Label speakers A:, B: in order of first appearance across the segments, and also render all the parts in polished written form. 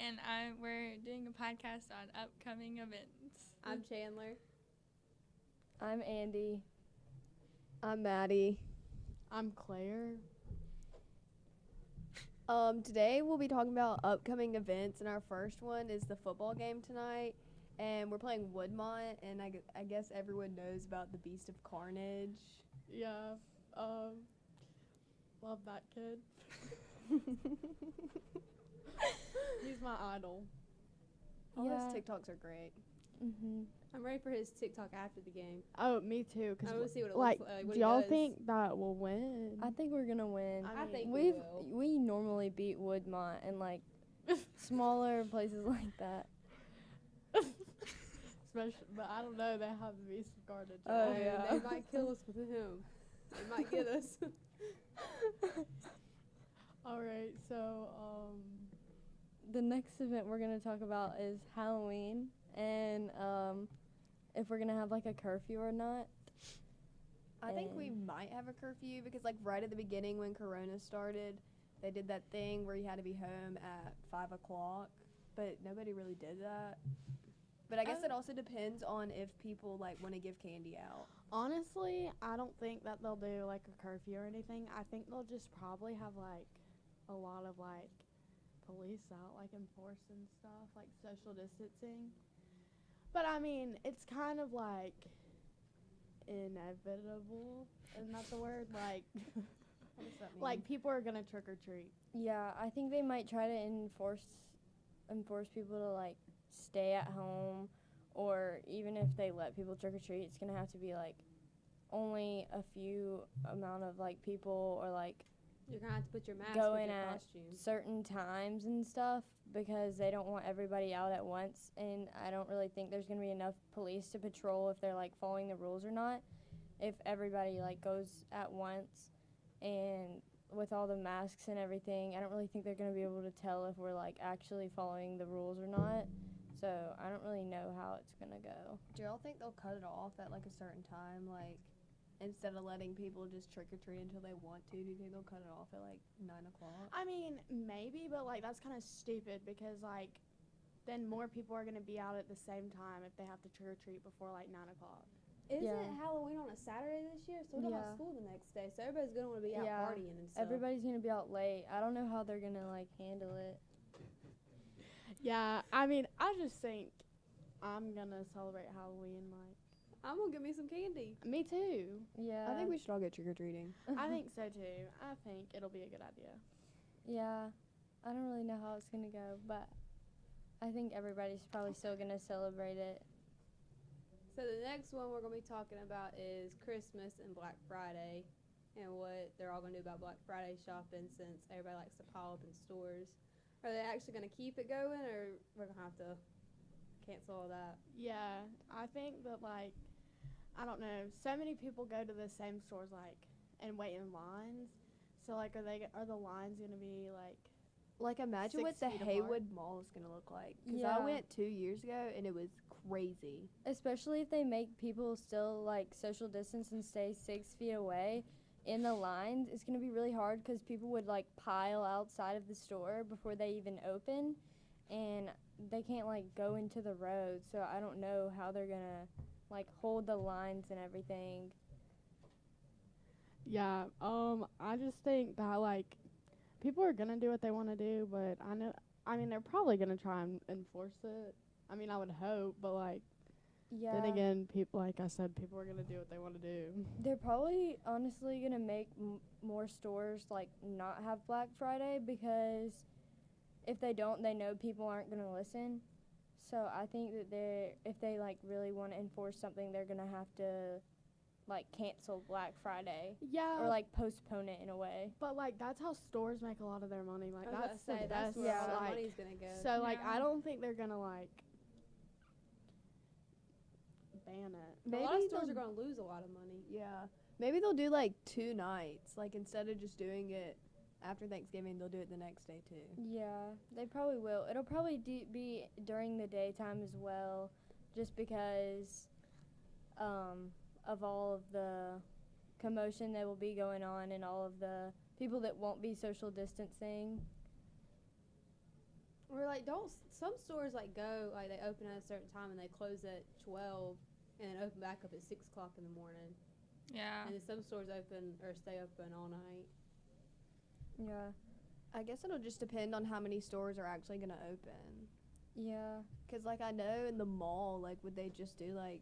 A: and we're doing a podcast on upcoming events.
B: I'm Chandler.
C: I'm Andy.
D: I'm Maddie.
E: I'm Claire.
D: Today we'll be talking about upcoming events, and our first one is the football game tonight. And we're playing Woodmont, and I guess everyone knows about the Beast of Carnage.
E: Yeah. Love that kid. He's my idol.
D: All his TikToks are great.
B: I'm ready for his TikTok after the game.
E: Oh, me too.
B: I want to see what it
E: like,
B: looks like. What
E: do
B: he
E: y'all
B: does.
E: think that will win?
C: I think we're gonna win.
B: I think we will.
C: We normally beat Woodmont and like smaller places like that.
E: Especially, but I don't know. They have the Beast of Carnage.
C: Oh,
B: And
C: yeah.
B: They might kill us with him. They might get us.
E: All right. So,
C: The next event we're gonna talk about is Halloween, and if we're gonna have like a curfew or not.
D: I think we
C: And-
D: might have a curfew because, like, right at the beginning when Corona started, they did that thing where you had to be home at 5 o'clock, but nobody really did that. But I guess it also depends on if people, like, want to give candy out.
E: honestly, I don't think that they'll do like a curfew or anything. I think they'll just probably have like a lot of like police out, like enforcing stuff, like social distancing. But I mean, it's kind of like inevitable. Isn't that the word? Like,
D: What does that mean?
E: like people are gonna trick or treat.
C: Yeah, I think they might try to enforce people to like stay at home, or even if they let people trick or treat, it's gonna have to be like only a few amount of like people, or like
B: You're going to have to put your mask
C: Go
B: with
C: in
B: your
C: at
B: costume.
C: certain times and stuff, because they don't want everybody out at once, and I don't really think there's going to be enough police to patrol if they're like following the rules or not. If everybody like goes at once and with all the masks and everything, I don't really think they're going to be able to tell if we're like actually following the rules or not. So I don't really know how it's going to go.
D: Do y'all think they'll cut it off at, like, a certain time? Like, instead of letting people just trick or treat until they want to, do you think they'll cut it off at, like, 9 o'clock?
E: I mean, maybe, but like that's kind of stupid because like then more people are gonna be out at the same time if they have to trick or treat before like 9 o'clock.
B: Isn't
C: Yeah.
B: Halloween on a Saturday this year? So we don't
C: Yeah.
B: have school the next day. So everybody's going to want to be out
C: Yeah.
B: partying and stuff.
C: Everybody's going to be out late. I don't know how they're going to like handle it.
E: Yeah, I mean, I just think I'm gonna celebrate Halloween. Like,
B: I'm going to get me some candy.
E: me too.
C: Yeah.
D: I think we should all go trick-or-treating.
E: I think so too. I think it'll be a good idea.
C: Yeah, I don't really know how it's gonna go, but I think everybody's probably still gonna celebrate it.
B: So the next one we're going to be talking about is Christmas and Black Friday and what they're all going to do about Black Friday shopping, since everybody likes to pile up in stores. Are they actually going to keep it going, or we're going to have to cancel all that?
E: Yeah, I think that like, I don't know. So many people go to the same stores like and wait in lines. So like, are the lines gonna be like?
D: Like, imagine
E: 6
D: what the
E: feet apart.
D: Haywood Mall is going to look like. Because
C: Yeah.
D: I went 2 years ago, and it was crazy.
C: Especially if they make people still like social distance and stay 6 feet away in the lines, it's gonna be really hard because people would like pile outside of the store before they even open, and they can't like go into the road. So I don't know how they're gonna like hold the lines and everything.
E: Yeah. I just think that like, people are gonna do what they want to do, but I mean, they're probably gonna try and enforce it. I mean, I would hope, but like,
C: Yeah.
E: then again, people, like I said, people are gonna do what they want to do.
C: They're probably honestly gonna make more stores like not have Black Friday, because if they don't, they know people aren't gonna listen. So I think that if they like really want to enforce something, they're gonna have to like cancel Black Friday
E: Yeah.
C: or like postpone it in a way.
E: But like, that's how stores make a lot of their money. Like,
B: I was about
E: that's
B: to say,
E: the
B: that's
E: best.
B: where all
C: Yeah.
B: our
E: Like,
B: money's going to go.
E: so like,
A: Yeah.
E: I don't think they're gonna like ban it.
B: A lot of
D: Maybe
B: stores
D: they'll-
B: are going to lose a lot of money.
D: Yeah. Maybe they'll do, like, 2 nights. Like, instead of just doing it after Thanksgiving, they'll do it the next day, too.
C: Yeah, they probably will. It'll probably be during the daytime as well, just because of all of the commotion that will be going on and all of the people that won't be social distancing.
B: Or like some stores like go like they open at a certain time and they close at 12 and then open back up at 6 o'clock in the morning.
A: Yeah.
B: And then some stores open or stay open all night.
C: Yeah.
D: I guess it'll just depend on how many stores are actually gonna open.
C: Yeah.
D: Cause like I know in the mall, like would they just do like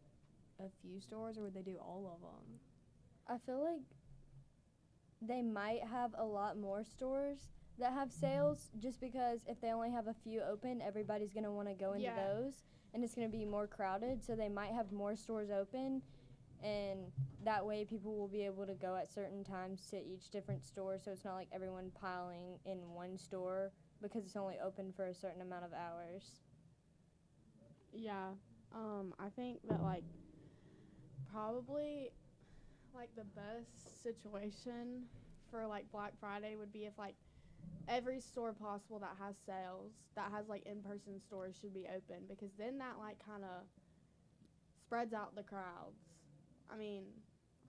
D: a few stores or would they do all of them?
C: I feel like they might have a lot more stores that have sales just because if they only have a few open, everybody's going to want to go into
E: Yeah.
C: those and it's going to be more crowded. So they might have more stores open and that way people will be able to go at certain times to each different store. So it's not like everyone piling in one store because it's only open for a certain amount of hours.
E: Yeah. I think that like probably like the best situation for like Black Friday would be if like every store possible that has sales, that has like in-person stores should be open because then that like kind of spreads out the crowds. I mean,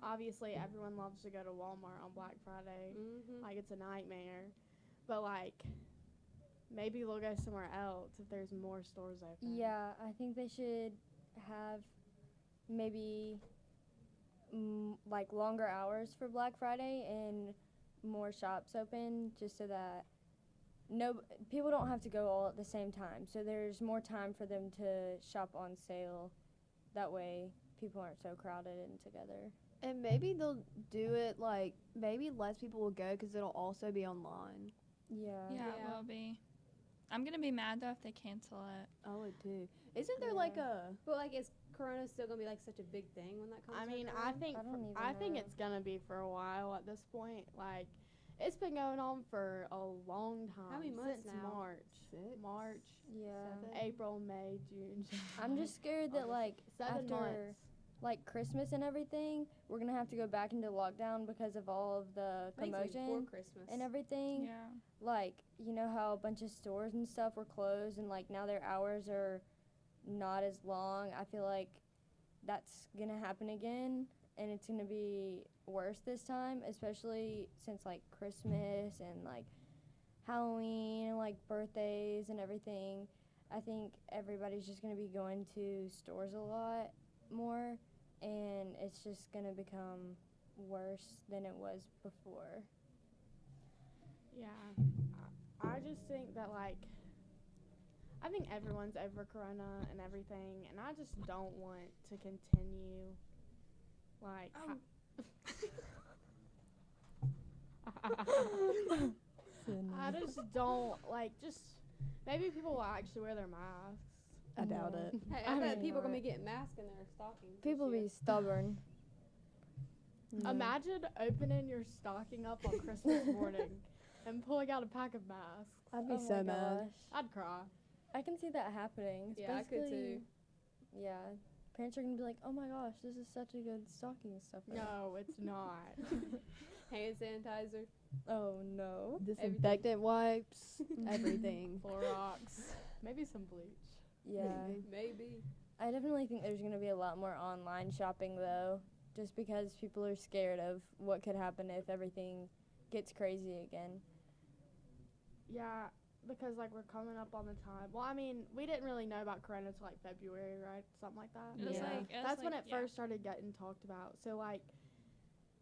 E: obviously everyone loves to go to Walmart on Black Friday.
B: Mm-hmm.
E: Like it's a nightmare. But like maybe they'll go somewhere else if there's more stores open.
C: Yeah, I think they should have maybe like longer hours for Black Friday and more shops open just so that people don't have to go all at the same time. So there's more time for them to shop on sale. That way people aren't so crowded in together.
D: And maybe they'll do it like maybe less people will go because it'll also be online.
C: Yeah.
A: Yeah, it
B: Yeah.
A: will be. I'm going to be mad, though, if they cancel it.
D: I would too. Isn't there like a
B: But like, is Corona still gonna be like such a big thing when that comes?
E: I mean,
B: back
E: I
B: around?
E: think
C: I don't even
E: I think
C: know.
E: it's gonna be for a while at this point. Like, it's been going on for a long time.
B: How many months
E: since
B: now?
E: March,
C: Yeah.
E: April, May, June.
C: I'm just scared that like
E: 7
C: after
E: months.
C: like Christmas and everything, we're going to have to go back into lockdown because of all of the
B: I think it's like before
C: commotion
B: Christmas.
C: and everything.
A: Yeah.
C: Like, you know how a bunch of stores and stuff were closed and like now their hours are not as long. I feel like that's going to happen again and it's going to be worse this time, especially since like Christmas and like Halloween and like birthdays and everything. I think everybody's just going to be going to stores a lot more and it's just going to become worse than it was before.
E: Yeah, I just think that like I think everyone's over Corona and everything, and I just don't want to continue like. I just don't like just maybe people will actually wear their masks.
D: I doubt it.
B: Hey,
C: I
B: I bet
C: mean,
B: people are gonna
C: right.
B: be getting masks in their stockings.
C: People
B: this year.
C: be stubborn.
E: Imagine opening your stocking up on Christmas morning and pulling out a pack of masks.
D: I'd be
C: Oh
D: so
C: my
D: mad.
C: gosh.
E: I'd cry.
C: I can see that happening.
B: Yeah, I could too.
C: especially- Yeah. Parents are going to be like, oh my gosh, this is such a good stocking stuffer.
E: No, it's not.
B: Hand sanitizer.
C: Oh no.
D: Disinfectant wipes, everything.
E: Clorox, maybe some bleach.
C: Yeah.
B: Maybe.
C: I definitely think there's going to be a lot more online shopping though, just because people are scared of what could happen if everything gets crazy again.
E: Yeah, because like we're coming up on the time. Well, I mean, we didn't really know about Corona till like February, right? Something like that.
A: It was
C: Yeah.
E: That's when it first started getting talked about. So like,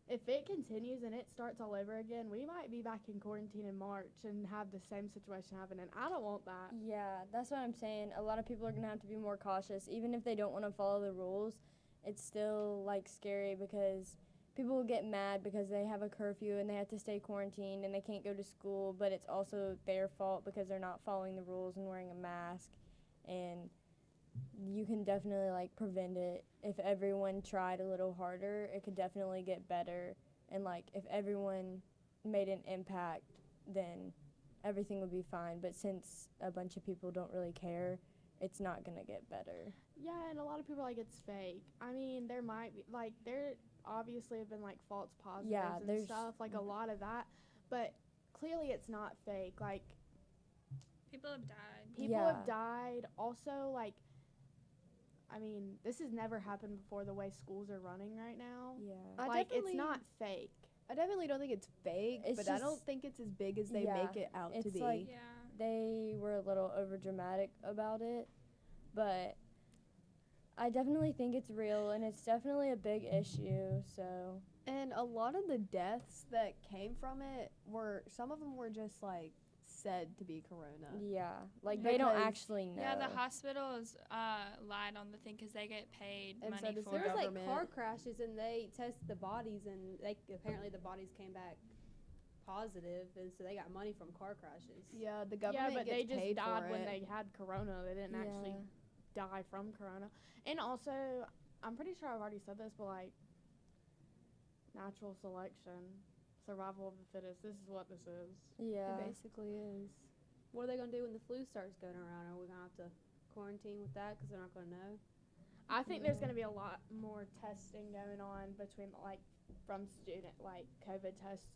E: if it continues and it starts all over again, we might be back in quarantine in March and have the same situation happen. And I don't want that.
C: Yeah, that's what I'm saying. A lot of people are going to have to be more cautious. Even if they don't want to follow the rules, it's still like scary because people will get mad because they have a curfew and they have to stay quarantined and they can't go to school, but it's also their fault because they're not following the rules and wearing a mask. And you can definitely like prevent it. If everyone tried a little harder, it could definitely get better. And like if everyone made an impact, then everything would be fine. But since a bunch of people don't really care, it's not going to get better.
E: Yeah, and a lot of people are like it's fake. I mean, there might be like there obviously have been like false positives
C: Yeah,
E: and
C: there's-
E: stuff, like a lot of that, but clearly it's not fake. Like
A: People have died.
E: people
C: Yeah.
E: have died. Also, like I mean, this has never happened before the way schools are running right now.
C: Yeah.
D: I
E: Like it's
D: definitely-
E: not fake.
D: I definitely don't think it's fake,
C: It's
D: but I don't
C: just-
D: think it's as big as they
C: Yeah,
D: make it out to
C: it's
D: be.
C: like-
A: Yeah.
C: they were a little over dramatic about it, but I definitely think it's real and it's definitely a big issue. So
D: And a lot of the deaths that came from it some of them were just like said to be corona.
C: yeah, like they don't
D: Because-
C: actually know.
A: Yeah, the hospitals lied on the thing because they get paid
D: And so
A: money
D: does
A: for
B: There
A: it.
B: was like
D: government.
B: car crashes and they tested the bodies and apparently the bodies came back positive and so they got money from car crashes.
D: Yeah, the
E: Yeah,
D: government
E: but
D: gets
E: they just
D: paid
E: died
D: for
E: when
D: it.
E: they had corona. They didn't actually die from corona. And also, I'm pretty sure I've already said this, but like natural selection, survival of the fittest. This is what this is.
C: Yeah.
D: It basically is.
B: What are they gonna do when the flu starts going around? Are we gonna have to quarantine with that because they're not gonna know?
E: I think there's going to be a lot more testing going on between like from student like COVID tests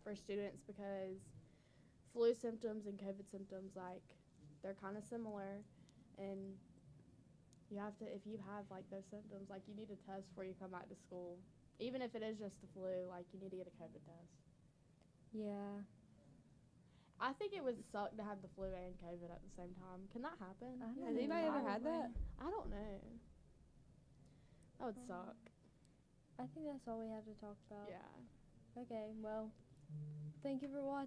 E: for students because flu symptoms and COVID symptoms like they're kind of similar, and you have to if you have like those symptoms like you need a test before you come back to school, even if it is just the flu. Like you need to get a COVID test.
C: Yeah.
E: I think it would suck to have the flu and COVID at the same time. Can that happen?
C: I don't
B: Has anybody ever had that?
E: I don't know. That would suck.
C: I think that's all we have to talk about.
E: Yeah.
C: Okay, well, thank you for watching.